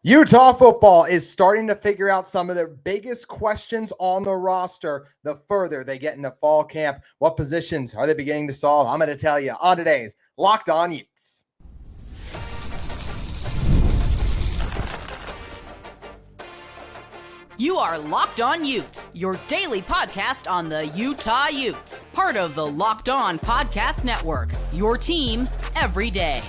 Utah football is starting to figure out some of their biggest questions on the roster the further they get into fall camp. What positions are they beginning to solve? I'm going to tell you on today's Locked On Utes. You are Locked On Utes, your daily podcast on the Utah Utes. Part of the Locked On Podcast Network, your team every day.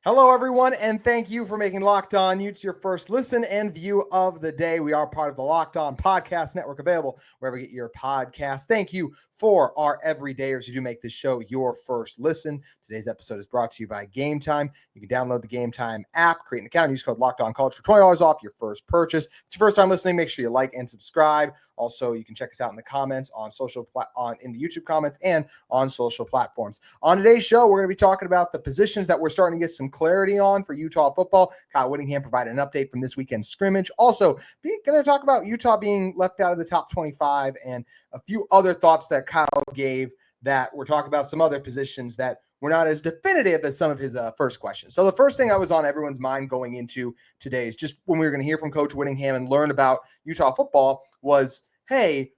Hello, everyone, and thank you for making Locked On Utes your first listen and view of the day. We are part of the Locked On Podcast Network, available wherever you get your podcasts. Thank you for our everydayers who do make this show your first listen. Today's episode is brought to you by Game Time. You can download the Game Time app, create an account, use code LOCKEDONCollege for $20 off your first purchase. If it's your first time listening, make sure you like and subscribe. Also, you can check us out in the comments on in the YouTube comments and on social platforms. On today's show, we're going to be talking about the positions that we're starting to get some clarity on for Utah football. Kyle Whittingham provided an update from this weekend's scrimmage. Also, going to talk about Utah being left out of the top 25 and a few other thoughts that Kyle gave that we're talking about some other positions that were not as definitive as some of his first questions. So the first thing that was on everyone's mind going into today is just when we were going to hear from Coach Whittingham and learn about Utah football was, hey,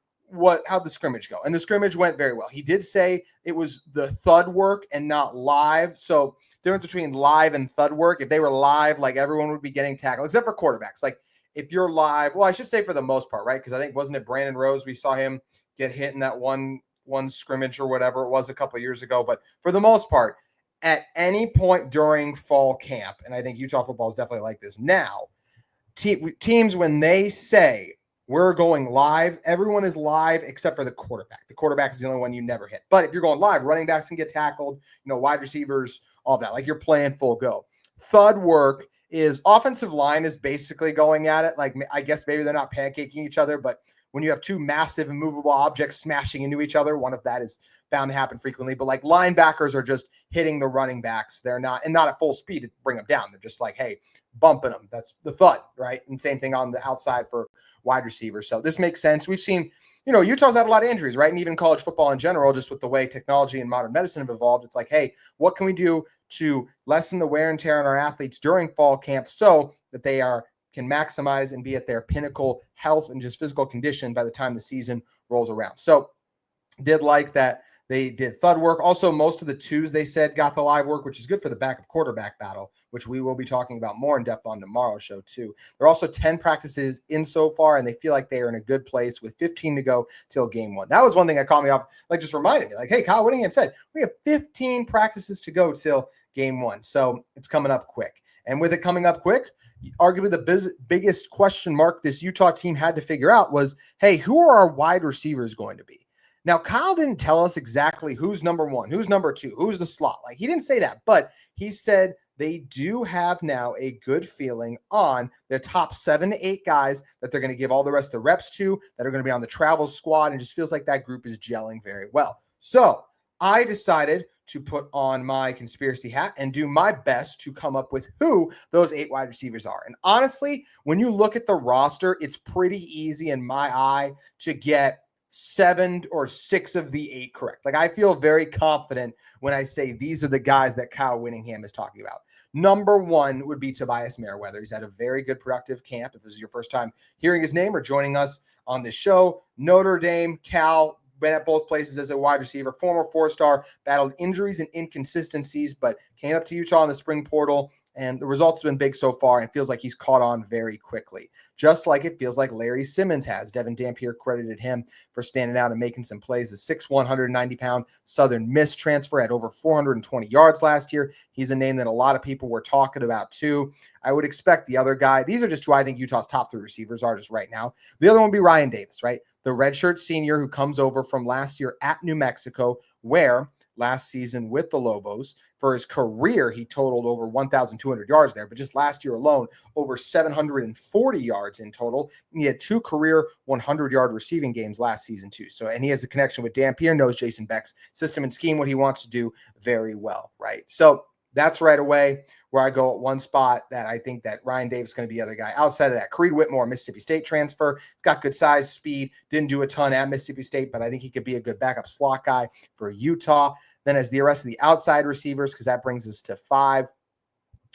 how'd the scrimmage go? And the scrimmage went very well. He did say it was the thud work and not live. So difference between live and thud work, if they were live, like everyone would be getting tackled, except for quarterbacks. Like if you're live, well, I should say for the most part, right? Because I think, wasn't it Brandon Rose? We saw him get hit in that one scrimmage or whatever it was a couple of years ago. But for the most part, at any point during fall camp, and I think Utah football is definitely like this now, teams, when they say we're going live, everyone is live except for the quarterback. The quarterback is the only one you never hit. But if you're going live, running backs can get tackled, wide receivers, all that. Like you're playing full go. Thud work is offensive line is basically going at it. Like I guess maybe they're not pancaking each other, but when you have two massive immovable objects smashing into each other, one of that is bound to happen frequently. But like linebackers are just hitting the running backs. They're not at full speed to bring them down. They're just like, hey, bumping them. That's the thud, right? And same thing on the outside for wide receivers. So this makes sense. We've seen, Utah's had a lot of injuries, right? And even college football in general, just with the way technology and modern medicine have evolved, it's like, hey, what can we do to lessen the wear and tear on our athletes during fall camp so that they can maximize and be at their pinnacle health and just physical condition by the time the season rolls around. So did like that they did thud work. Also, most of the twos they said got the live work, which is good for the backup quarterback battle, which we will be talking about more in depth on tomorrow's show too. There are also 10 practices in so far, and they feel like they are in a good place with 15 to go till game one. That was one thing that caught me off, like just reminded me, like, hey, Kyle Whittingham said we have 15 practices to go till game one. So it's coming up quick. And with it coming up quick, arguably the biggest question mark this Utah team had to figure out was, hey, who are our wide receivers going to be? Now, Kyle didn't tell us exactly who's number one, who's number two, who's the slot. Like, he didn't say that, but he said they do have now a good feeling on their top 7 to 8 guys that they're going to give all the rest of the reps to, that are going to be on the travel squad, and just feels like that group is gelling very well. So I decided to put on my conspiracy hat and do my best to come up with who those 8 wide receivers are. And honestly, when you look at the roster, it's pretty easy in my eye to get 7 or 6 of the 8 correct. Like I feel very confident when I say these are the guys that Kyle Whittingham is talking about. Number 1 would be Tobias Merriweather. He's had a very good productive camp. If this is your first time hearing his name or joining us on this show, Notre Dame, Cal, been at both places as a wide receiver, former 4-star, battled injuries and inconsistencies, but came up to Utah in the spring portal, and the results have been big so far, and it feels like he's caught on very quickly, just like it feels like Larry Simmons has. Devin Dampier credited him for standing out and making some plays. The 6'1", 190-pound Southern Miss transfer had over 420 yards last year. He's a name that a lot of people were talking about too. I would expect the other guy. These are just who I think Utah's top 3 receivers are just right now. The other one would be Ryan Davis, right? The redshirt senior who comes over from last year at New Mexico, where last season with the Lobos, for his career, he totaled over 1,200 yards there. But just last year alone, over 740 yards in total. He had 2 career 100-yard receiving games last season too. So, and he has a connection with Dampier, knows Jason Beck's system and scheme, what he wants to do very well, right? So that's right away where I go at one spot that I think that Ryan Davis is going to be the other guy. Outside of that, Creed Whitmore, Mississippi State transfer. He's got good size, speed, didn't do a ton at Mississippi State, but I think he could be a good backup slot guy for Utah. Then as the rest of the outside receivers, because that brings us to 5,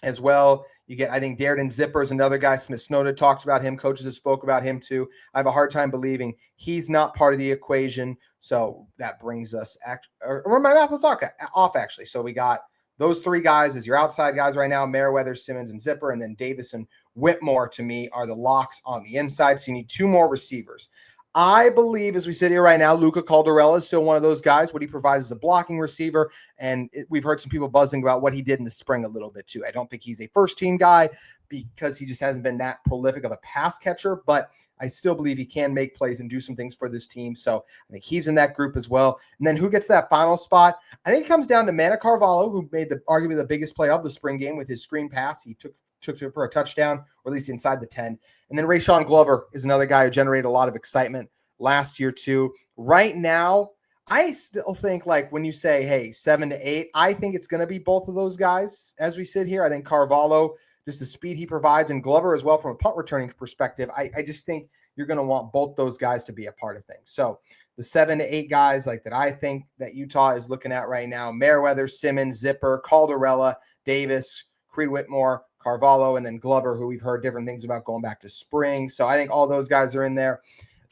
as well. You get, I think, Darden Zipper is another guy. Smith Snowden talks about him. Coaches have spoke about him too. I have a hard time believing he's not part of the equation. So that brings us, or my mouth was off actually. So we got those three guys as your outside guys right now: Merriweather, Simmons, and Zipper. And then Davis and Whitmore, to me, are the locks on the inside. So you need two more receivers. I believe, as we sit here right now, Luca Caldarella is still one of those guys. What he provides as a blocking receiver, and we've heard some people buzzing about what he did in the spring a little bit too. I don't think he's a first-team guy because he just hasn't been that prolific of a pass catcher, but I still believe he can make plays and do some things for this team. So I think he's in that group as well. And then who gets that final spot? I think it comes down to Mana Carvalho, who made arguably the biggest play of the spring game with his screen pass. He took it for a touchdown, or at least inside the 10. And then Rashawn Glover is another guy who generated a lot of excitement last year too. Right now, I still think, like, when you say, hey, 7 to 8, I think it's going to be both of those guys as we sit here. I think Carvalho, just the speed he provides, and Glover as well from a punt returning perspective. I just think you're going to want both those guys to be a part of things. So the 7 to 8 guys like that I think that Utah is looking at right now: Merriweather, Simmons, Zipper, Caldarella, Davis, Creed Whitmore, Carvalho, and then Glover, who we've heard different things about going back to spring. So I think all those guys are in there.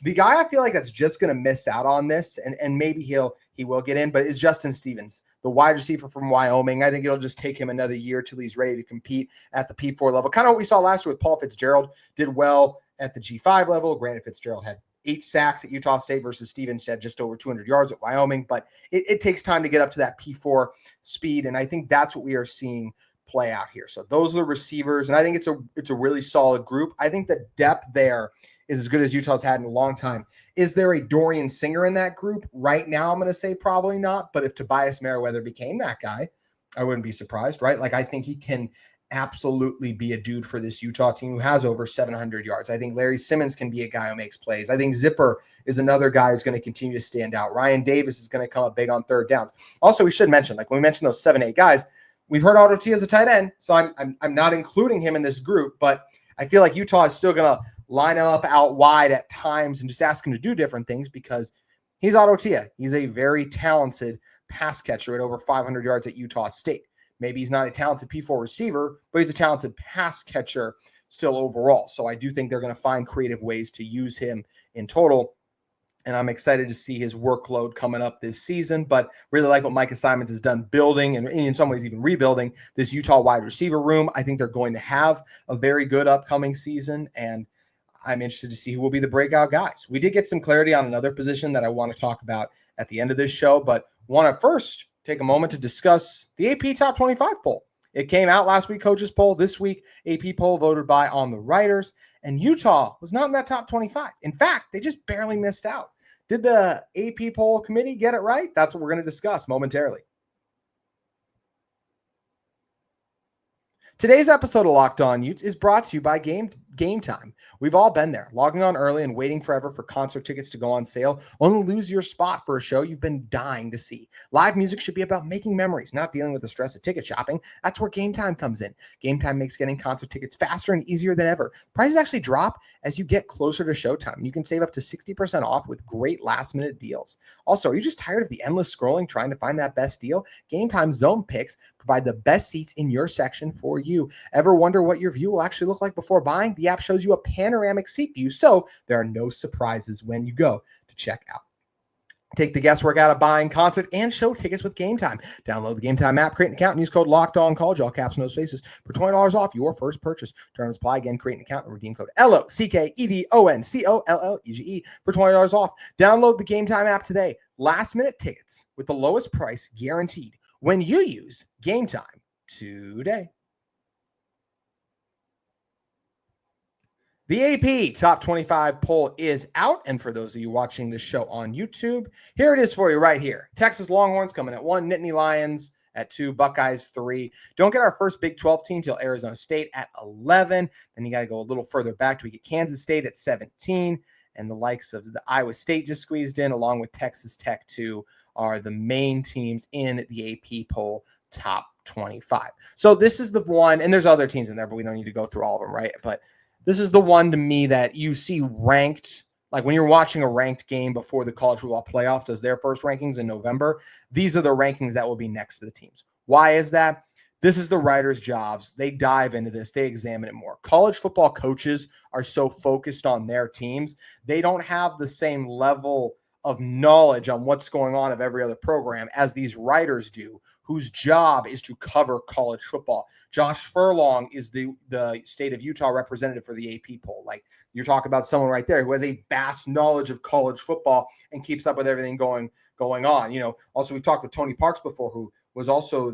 The guy I feel like that's just going to miss out on this, and maybe he will get in, but is Justin Stevens, the wide receiver from Wyoming. I think it'll just take him another year till he's ready to compete at the P4 level. Kind of what we saw last year with Paul Fitzgerald. Did well at the G5 level. Granted, Fitzgerald had 8 sacks at Utah State versus Stevens had just over 200 yards at Wyoming, but it takes time to get up to that P4 speed, and I think that's what we are seeing play out here. So those are the receivers, and I think it's a really solid group. I think the depth there is as good as Utah's had in a long time. Is there a Dorian Singer in that group? Right now, I'm going to say probably not, but if Tobias Merriweather became that guy, I wouldn't be surprised, right? Like, I think he can absolutely be a dude for this Utah team who has over 700 yards. I think Larry Simmons can be a guy who makes plays. I think Zipper is another guy who's going to continue to stand out. Ryan Davis is going to come up big on third downs. Also, we should mention, like when we mentioned those 7-8 guys, we've heard Otto T as a tight end, so I'm not including him in this group, but I feel like Utah is still going to line him up out wide at times and just ask him to do different things because he's Otto Tia. He's a very talented pass catcher at over 500 yards at Utah State. Maybe he's not a talented P4 receiver, but he's a talented pass catcher still overall. So I do think they're going to find creative ways to use him in total. And I'm excited to see his workload coming up this season, but really like what Micah Simons has done building and in some ways even rebuilding this Utah wide receiver room. I think they're going to have a very good upcoming season, and I'm interested to see who will be the breakout guys. We did get some clarity on another position that I want to talk about at the end of this show, but want to first take a moment to discuss the AP Top 25 poll. It came out last week, coaches poll. This week, AP poll voted by on the writers, and Utah was not in that top 25. In fact, they just barely missed out. Did the AP poll committee get it right? That's what we're going to discuss momentarily. Today's episode of Locked On Utes is brought to you by Game Time. We've all been there, logging on early and waiting forever for concert tickets to go on sale, only to lose your spot for a show you've been dying to see. Live music should be about making memories, not dealing with the stress of ticket shopping. That's where Game Time comes in. Game Time makes getting concert tickets faster and easier than ever. Prices actually drop as you get closer to showtime. You can save up to 60% off with great last-minute deals. Also, are you just tired of the endless scrolling trying to find that best deal? Game Time Zone Picks provide the best seats in your section for you. Ever wonder what your view will actually look like before buying? The app shows you a panoramic seat view, so there are no surprises when you go to check out. Take the guesswork out of buying concert and show tickets with Game Time. Download the Game Time app, create an account, and use code LOCKEDONCollege, all caps, no spaces, for $20 off your first purchase. Terms apply. Again, create an account and redeem code LOCKEDONCOLLEGE for $20 off. Download the Game Time app today. Last minute tickets with the lowest price guaranteed when you use Game Time today. The AP Top 25 poll is out, and for those of you watching this show on YouTube, here it is for you right here. Texas Longhorns coming at 1, Nittany Lions at 2, Buckeyes 3. Don't get our first Big 12 team till Arizona State at 11. Then you got to go a little further back to get Kansas State at 17, and the likes of the Iowa State just squeezed in, along with Texas Tech 2, are the main teams in the AP poll Top 25. So this is the one, and there's other teams in there, but we don't need to go through all of them, right? But this is the one to me that you see ranked, like when you're watching a ranked game before the college football playoff does their first rankings in November, these are the rankings that will be next to the teams. Why is that? This is the writers' jobs. They dive into this. They examine it more. College football coaches are so focused on their teams. They don't have the same level of knowledge on what's going on of every other program as these writers do, whose job is to cover college football. Josh Furlong is the state of Utah representative for the AP poll. Like, you're talking about someone right there who has a vast knowledge of college football and keeps up with everything going on. Also, we've talked with Tony Parks before, who was also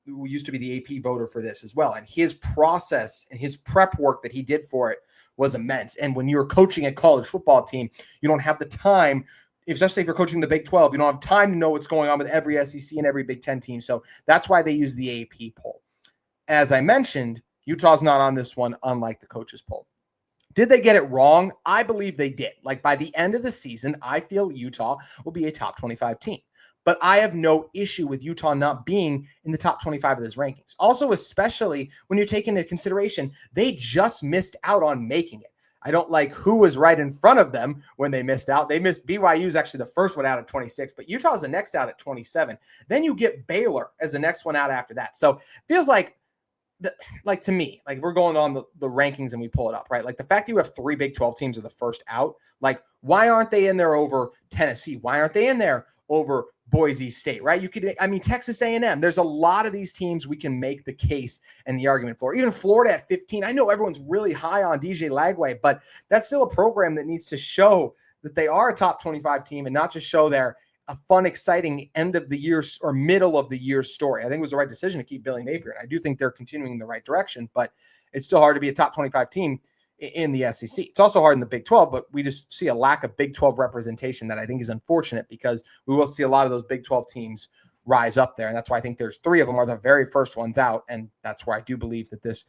who used to be the AP voter for this as well. And his process and his prep work that he did for it was immense. And when you're coaching a college football team, you don't have the time, especially if you're coaching the Big 12, you don't have time to know what's going on with every SEC and every Big 10 team. So that's why they use the AP poll. As I mentioned, Utah's not on this one, unlike the coaches poll. Did they get it wrong? I believe they did. Like, by the end of the season, I feel Utah will be a top 25 team. But I have no issue with Utah not being in the top 25 of those rankings. Also, especially when you take into consideration, they just missed out on making it. I don't like who was right in front of them when they missed out. They missed BYU is actually the first one out at 26, but Utah's the next out at 27. Then you get Baylor as the next one out after that. So it feels like to me, like, we're going on the rankings and we pull it up, right? Like, the fact that you have 3 Big 12 teams are the first out, like, why aren't they in there over Tennessee? Why aren't they in there over Boise State, right? Texas A&M. There's a lot of these teams we can make the case and the argument for. Even Florida at 15. I know everyone's really high on DJ Lagway, but that's still a program that needs to show that they are a top 25 team and not just show they're a fun, exciting end of the year or middle of the year story. I think it was the right decision to keep Billy Napier. And I do think they're continuing in the right direction, but it's still hard to be a top 25 team in the SEC. It's also hard in the Big 12, but we just see a lack of Big 12 representation that I think is unfortunate, because we will see a lot of those Big 12 teams rise up there. And that's why I think there's 3 of them are the very first ones out. And that's where I do believe that this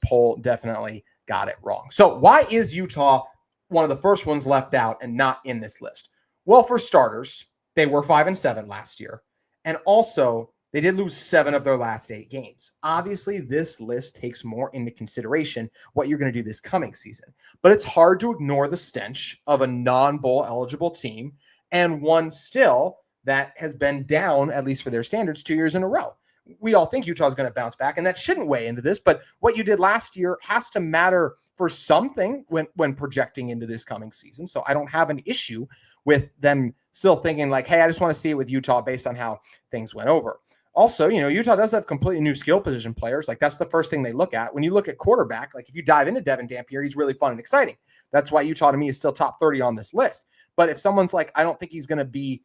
poll definitely got it wrong. So why is Utah one of the first ones left out and not in this list? Well, for starters, they were 5-7 last year. And also, they did lose 7 of their last 8 games. Obviously, this list takes more into consideration what you're going to do this coming season. But it's hard to ignore the stench of a non-bowl eligible team, and one still that has been down, at least for their standards, 2 years in a row. We all think Utah's going to bounce back, and that shouldn't weigh into this. But what you did last year has to matter for something when projecting into this coming season. So I don't have an issue with them still thinking like, hey, I just want to see it with Utah based on how things went over. Also, Utah does have completely new skill position players. Like, that's the first thing they look at. When you look at quarterback, like, if you dive into Devin Dampier, he's really fun and exciting. That's why Utah, to me, is still top 30 on this list. But if someone's like, I don't think he's going to be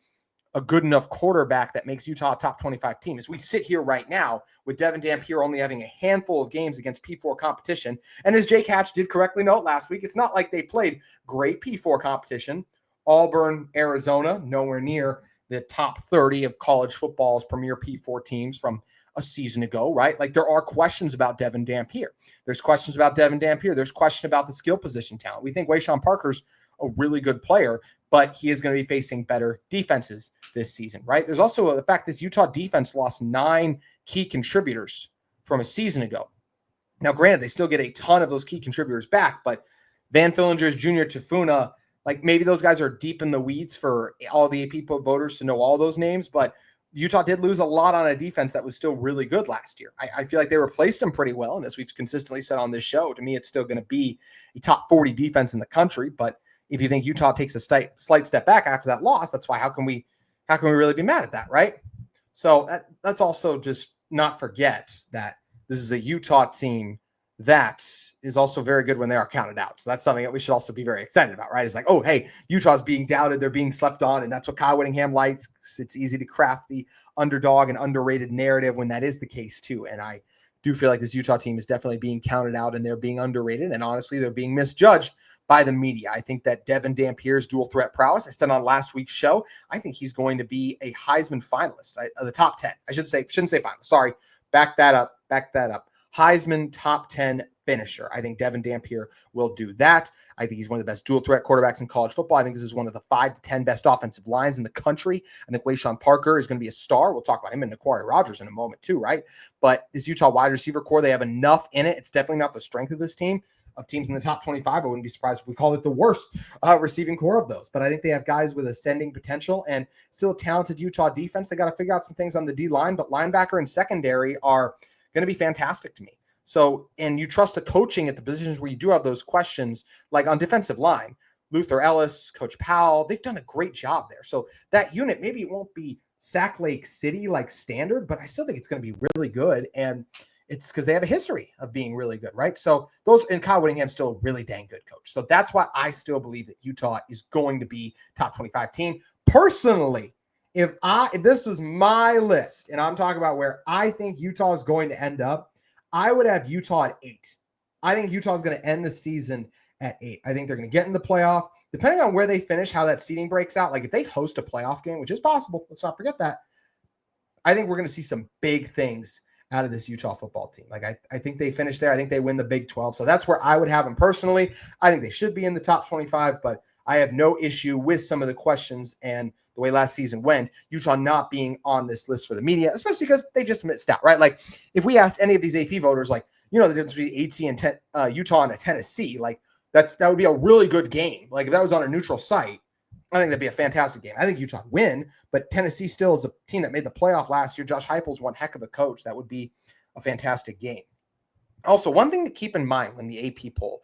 a good enough quarterback that makes Utah a top 25 team, as we sit here right now with Devin Dampier only having a handful of games against P4 competition. And as Jake Hatch did correctly note last week, it's not like they played great P4 competition. Auburn, Arizona, nowhere near the top 30 of college football's premier P4 teams from a season ago, right? Like, there are questions about Devin Dampier. There's questions about Devin Dampier. There's question about the skill position talent. We think Wayshawn Parker's a really good player, but he is going to be facing better defenses this season, right? There's also the fact this Utah defense lost 9 key contributors from a season ago. Now, granted, they still get a ton of those key contributors back, but Van Fillinger's Junior Tafuna, like, maybe those guys are deep in the weeds for all the AP voters to know all those names, but Utah did lose a lot on a defense that was still really good last year. I feel like they replaced them pretty well, and as we've consistently said on this show, to me, it's still going to be a top 40 defense in the country. But if you think Utah takes a slight step back after that loss, that's why how can we really be mad at that, right? So that's also just not forget that this is a Utah team that is also very good when they are counted out. So that's something that we should also be very excited about, right? It's like, oh, hey, Utah's being doubted. They're being slept on. And that's what Kyle Whittingham likes. It's easy to craft the underdog and underrated narrative when that is the case too. And I do feel like this Utah team is definitely being counted out and they're being underrated. And honestly, they're being misjudged by the media. I think that Devin Dampier's dual threat prowess, I said on last week's show, I think he's going to be a Heisman finalist, the top 10. Shouldn't say finalist. Sorry. Back that up. Heisman top 10 finisher. I think Devin Dampier will do that. I think he's one of the best dual threat quarterbacks in college football. I think this is one of the 5 to 10 best offensive lines in the country. I think Wayshawn Parker is going to be a star. We'll talk about him and Naquari Rogers in a moment too, right? But this Utah wide receiver core, they have enough in it. It's definitely not the strength of this team. Of teams in the top 25, I wouldn't be surprised if we called it the worst receiving core of those. But I think they have guys with ascending potential and still a talented Utah defense. They got to figure out some things on the D line, but linebacker and secondary are going to be fantastic to me. So, and you trust the coaching at the positions where you do have those questions, like on defensive line, Luther Ellis, Coach Powell, they've done a great job there. So that unit, maybe it won't be Sac Lake City like standard, but I still think it's going to be really good. And it's because they have a history of being really good, right? So those, and Kyle Whittingham's still a really dang good coach. So that's why I still believe that Utah is going to be top 25 team. Personally, if this was my list and I'm talking about where I think Utah is going to end up, I would have Utah at 8. I think Utah is going to end the season at 8. I think they're going to get in the playoff. Depending on where they finish, how that seeding breaks out, like if they host a playoff game, which is possible, let's not forget that, I think we're going to see some big things out of this Utah football team. Like I think they finish there. I think they win the Big 12. So that's where I would have them personally. I think they should be in the top 25, but I have no issue with some of the questions and the way last season went, Utah not being on this list for the media, especially because they just missed out, right? Like if we asked any of these AP voters, like, the difference between Utah and a Tennessee, like that would be a really good game. Like if that was on a neutral site, I think that'd be a fantastic game. I think Utah would win, but Tennessee still is a team that made the playoff last year. Josh Heupel's one heck of a coach. That would be a fantastic game. Also, one thing to keep in mind when the AP poll,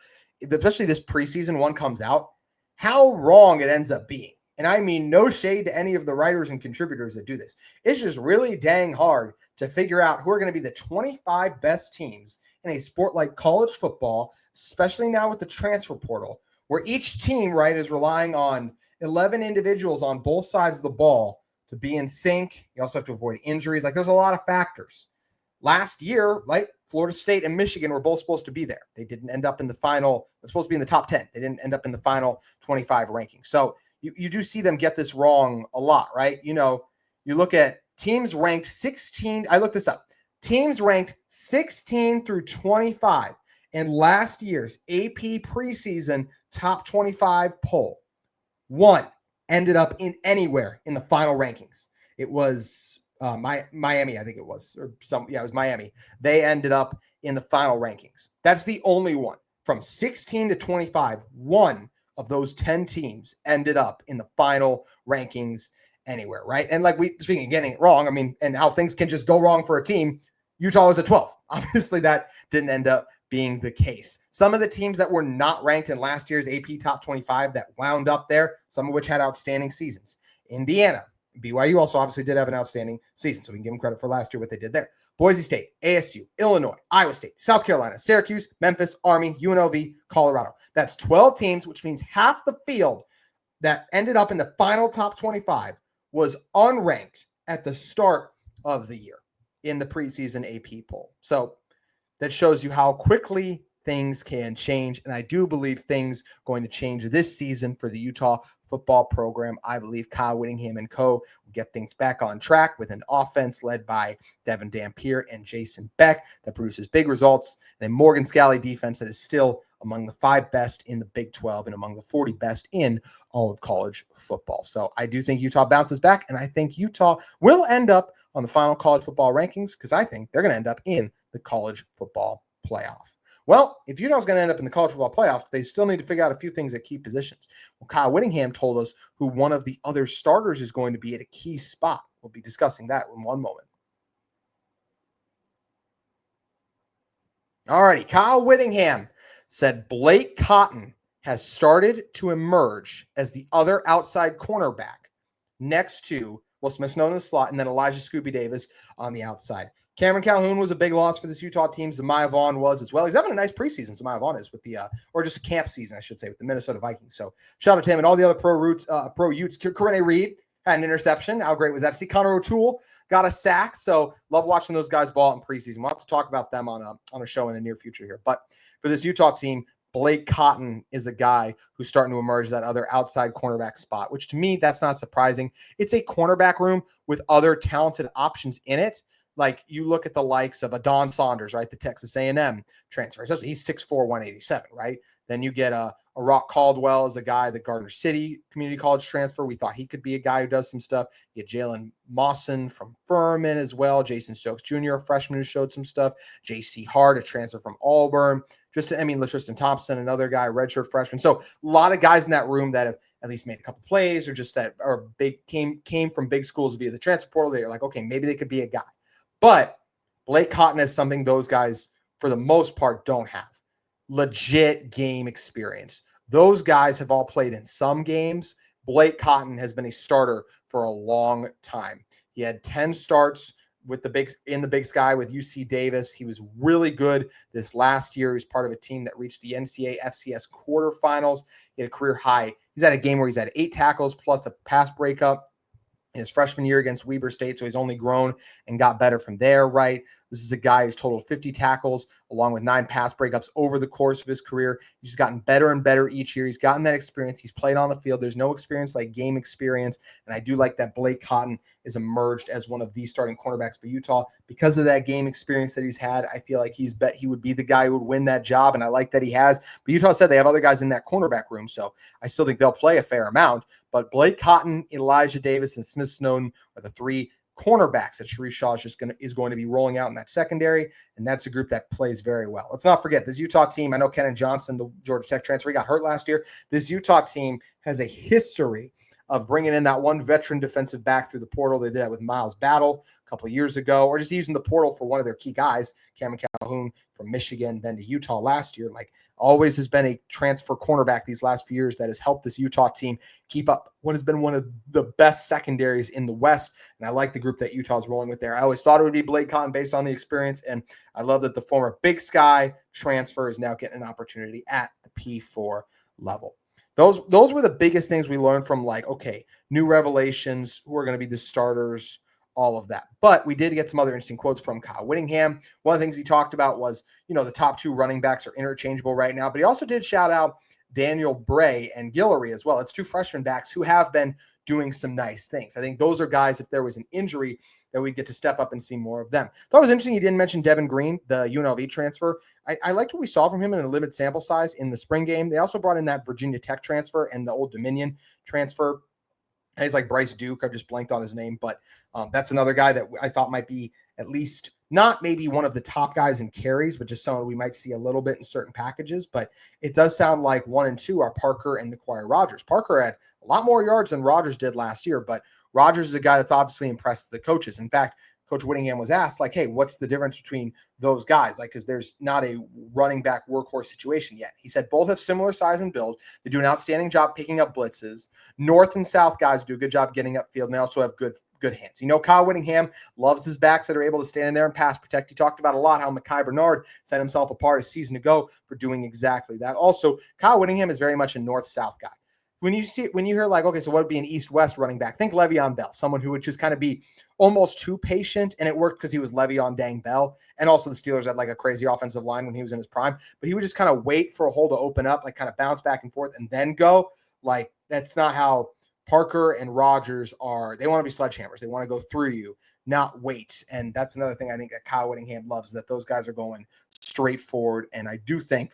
especially this preseason one comes out, how wrong it ends up being. And I mean, no shade to any of the writers and contributors that do this. It's just really dang hard to figure out who are going to be the 25 best teams in a sport like college football, especially now with the transfer portal, where each team, right, is relying on 11 individuals on both sides of the ball to be in sync. You also have to avoid injuries. Like there's a lot of factors. Last year, right, Florida State and Michigan were both supposed to be there. They didn't end up in the final. They're supposed to be in the top 10. They didn't end up in the final 25 ranking. So you do see them get this wrong a lot, right? You look at teams ranked 16. I looked this up. Teams ranked 16 through 25 in last year's AP preseason top 25 poll. One ended up in anywhere in the final rankings. It was Miami, I think it was, it was Miami. They ended up in the final rankings. That's the only one. From 16 to 25, one of those 10 teams ended up in the final rankings anywhere, right? And like speaking of getting it wrong, I mean, and how things can just go wrong for a team, Utah was at 12th. Obviously, that didn't end up being the case. Some of the teams that were not ranked in last year's AP Top 25 that wound up there, some of which had outstanding seasons. Indiana, BYU also obviously did have an outstanding season, so we can give them credit for last year, what they did there. Boise State, ASU, Illinois, Iowa State, South Carolina, Syracuse, Memphis, Army, UNLV, Colorado. That's 12 teams, which means half the field that ended up in the final top 25 was unranked at the start of the year in the preseason AP poll. So that shows you how quickly things can change. And I do believe things going to change this season for the Utah football program. I believe Kyle Whittingham and co. will get things back on track with an offense led by Devin Dampier and Jason Beck that produces big results, and a Morgan Scalley defense that is still among the 5 best in the Big 12 and among the 40 best in all of college football. So I do think Utah bounces back, and I think Utah will end up on the final college football rankings because I think they're going to end up in the college football playoff. Well, if Utah's going to end up in the college football playoff, they still need to figure out a few things at key positions. Well, Kyle Whittingham told us who one of the other starters is going to be at a key spot. We'll be discussing that in one moment. All righty, Kyle Whittingham said Blake Cotton has started to emerge as the other outside cornerback next to Will Smith known in the slot, and then Elijah Scooby Davis on the outside. Cameron Calhoun was a big loss for this Utah team. Zemiah Vaughn was as well. He's having a nice preseason. Zemiah Vaughn is with the, or just a camp season, I should say, with the Minnesota Vikings. So shout out to him and all the other pro Utes. Corinne Reed had an interception. How great was that? See, Connor O'Toole got a sack. So love watching those guys ball in preseason. We'll have to talk about them on a show in the near future here. But for this Utah team, Blake Cotton is a guy who's starting to emerge that other outside cornerback spot, which to me, that's not surprising. It's a cornerback room with other talented options in it. Like you look at the likes of a Don Saunders, right? The Texas A&M transfer. So he's 6'4", 187, right? Then you get a Rock Caldwell as a guy, the Gardner City Community College transfer. We thought he could be a guy who does some stuff. You get Jalen Mawson from Furman as well. Jason Stokes Jr., a freshman who showed some stuff. J.C. Hart, a transfer from Auburn. Tristan Thompson, another guy, redshirt freshman. So a lot of guys in that room that have at least made a couple plays or just that are big came from big schools via the transfer portal. They're like, okay, maybe they could be a guy. But Blake Cotton is something those guys, for the most part, don't have. Legit game experience. Those guys have all played in some games. Blake Cotton has been a starter for a long time. He had 10 starts with the Big Sky with UC Davis. He was really good this last year. He was part of a team that reached the NCAA FCS quarterfinals. He had a career high. He's had a game where he's had 8 tackles plus a pass breakup in his freshman year against Weber State, so he's only grown and got better from there, right? This is a guy who's totaled 50 tackles along with 9 pass breakups over the course of his career. He's gotten better and better each year. He's gotten that experience. He's played on the field. There's no experience like game experience, and I do like that Blake Cotton is emerged as one of the starting cornerbacks for Utah because of that game experience that he's had. I feel like he would be the guy who would win that job, and I like that he has. But Utah said they have other guys in that cornerback room, so I still think they'll play a fair amount. But Blake Cotton, Elijah Davis, and Smith Snowden are the 3 cornerbacks that Sharif Shaw is going to be rolling out in that secondary, and that's a group that plays very well. Let's not forget this Utah team. I know Kenan Johnson, the Georgia Tech transfer, he got hurt last year. This Utah team has a history of bringing in that one veteran defensive back through the portal. They did that with Miles Battle a couple of years ago, or just using the portal for one of their key guys, Cameron Calhoun from Michigan, then to Utah last year. Like, always has been a transfer cornerback these last few years that has helped this Utah team keep up what has been one of the best secondaries in the West. And I like the group that Utah's rolling with there. I always thought it would be Blake Cotton based on the experience, and I love that the former Big Sky transfer is now getting an opportunity at the P4 level. Those were the biggest things we learned from, like, okay, new revelations, who are going to be the starters, all of that. But we did get some other interesting quotes from Kyle Whittingham. One of the things he talked about was, the top 2 running backs are interchangeable right now, but he also did shout out Daniel Bray and Guillory as well. It's 2 freshman backs who have been doing some nice things. I think those are guys, if there was an injury, that we'd get to step up and see more of them. Thought it was interesting he didn't mention Devin Green, the UNLV transfer. I liked what we saw from him in a limited sample size in the spring game. They also brought in that Virginia Tech transfer and the Old Dominion transfer. He's like Bryce Duke. I just blanked on his name, but that's another guy that I thought might be at least not maybe one of the top guys in carries, but just someone we might see a little bit in certain packages. But it does sound like 1 and 2 are Parker and Naquire Rogers. Parker had a lot more yards than Rogers did last year, but Rogers is a guy that's obviously impressed the coaches. In fact, Coach Whittingham was asked, like, hey, what's the difference between those guys? Like, because there's not a running back workhorse situation yet. He said both have similar size and build. They do an outstanding job picking up blitzes. North and South guys do a good job getting upfield, and they also have good hands. Kyle Whittingham loves his backs that are able to stand in there and pass protect. He talked about a lot how Mekhi Bernard set himself apart a season ago for doing exactly that. Also, Kyle Whittingham is very much a north-south guy. When you hear like, okay, so what would be an east-west running back? Think Le'Veon Bell, someone who would just kind of be almost too patient, and it worked because he was Le'Veon dang Bell. And also the Steelers had like a crazy offensive line when he was in his prime, but he would just kind of wait for a hole to open up, like kind of bounce back and forth and then go. Like, that's not how Parker and Rogers are. They want to be sledgehammers. They want to go through you, not wait. And that's another thing I think that Kyle Whittingham loves, that those guys are going straight forward. And I do think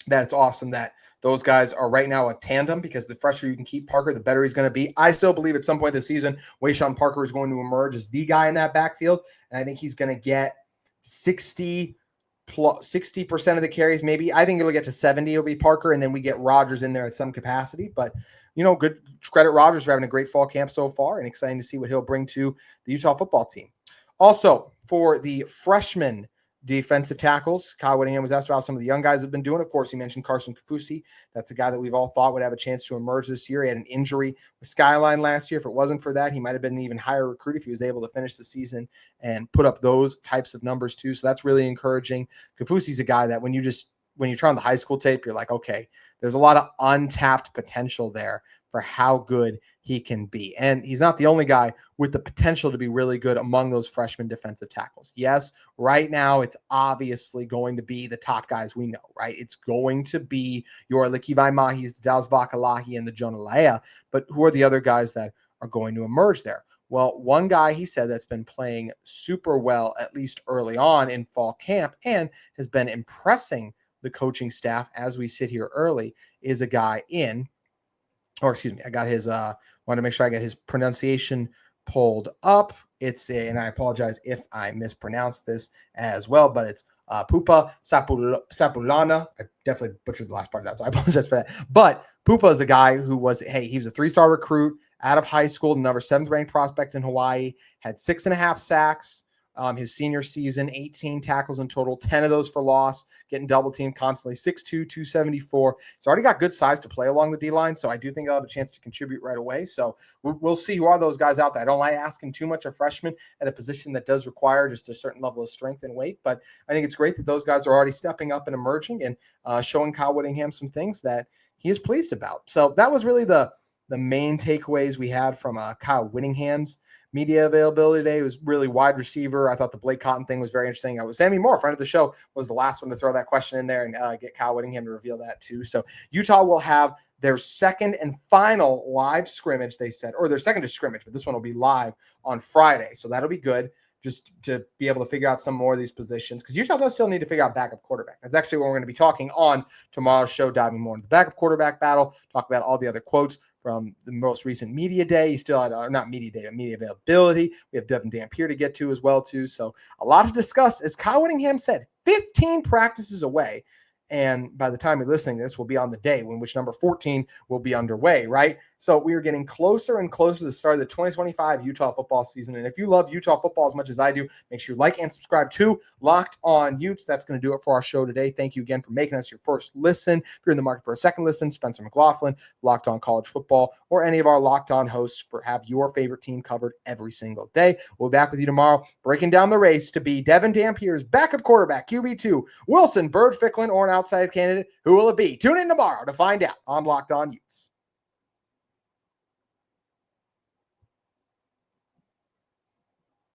that it's awesome that those guys are right now a tandem, because the fresher you can keep Parker, the better he's going to be. I still believe at some point this season, Wayshawn Parker is going to emerge as the guy in that backfield. And I think he's going to get 60% of the carries, maybe. I think it'll get to 70. It'll be Parker, and then we get Rogers in there at some capacity. But, good credit Rogers for having a great fall camp so far, and exciting to see what he'll bring to the Utah football team. Also, for the freshman defensive tackles, Kyle Whittingham was asked about some of the young guys have been doing. Of course, he mentioned Carson Kafusi. That's a guy that we've all thought would have a chance to emerge this year. He had an injury with Skyline last year. If it wasn't for that, he might have been an even higher recruit if he was able to finish the season and put up those types of numbers too. So that's really encouraging. Kafusi's a guy that when you try on the high school tape, you're like, okay, there's a lot of untapped potential there for how good he can be. And he's not the only guy with the potential to be really good among those freshman defensive tackles. Yes, right now it's obviously going to be the top guys we know, right? It's going to be your Lekivai Mahis, the Dallas Vakalahi, and the Jonah Laea. But who are the other guys that are going to emerge there? Well, one guy he said that's been playing super well, at least early on in fall camp, and has been impressing the coaching staff as we sit here early, is a guy I got his, want to make sure I get his pronunciation pulled up. And I apologize if I mispronounced this as well, but it's Pupa Sapulana. I definitely butchered the last part of that, so I apologize for that. But Pupa is a guy who he was a 3-star recruit out of high school, the number 7th ranked prospect in Hawaii, had 6.5 sacks His senior season, 18 tackles in total, 10 of those for loss, getting double teamed constantly, 6'2", 274. He's already got good size to play along the D-line, so I do think he'll have a chance to contribute right away. So we'll see who are those guys out there. I don't like asking too much of freshmen at a position that does require just a certain level of strength and weight, but I think it's great that those guys are already stepping up and emerging and showing Kyle Whittingham some things that he is pleased about. So that was really the main takeaways we had from Kyle Whittingham's media availability today. It was really wide receiver. I thought the Blake Cotton thing was very interesting. Sammy Moore, friend of the show, was the last one to throw that question in there and get Kyle Whittingham to reveal that too. So Utah will have their second and final live scrimmage, they said, or their second to scrimmage, but this one will be live on Friday. So that'll be good just to be able to figure out some more of these positions, because Utah does still need to figure out backup quarterback. That's actually what we're going to be talking on tomorrow's show, diving more into the backup quarterback battle, talk about all the other quotes from the most recent media day. You still had, not media day, but media availability. We have Devin Dampier to get to as well, too. So a lot to discuss. As Kyle Whittingham said, 15 practices away. And by the time you're listening to this, we'll be on the day in which number 14 will be underway, right? So we are getting closer and closer to the start of the 2025 Utah football season. And if you love Utah football as much as I do, make sure you like and subscribe to Locked On Utes. That's going to do it for our show today. Thank you again for making us your first listen. If you're in the market for a second listen, Spencer McLaughlin, Locked On College Football, or any of our Locked On hosts have your favorite team covered every single day. We'll be back with you tomorrow, breaking down the race to be Devin Dampier's backup quarterback, QB2, Wilson Bird Ficklin, or an outside candidate. Who will it be? Tune in tomorrow to find out on Locked On Utes.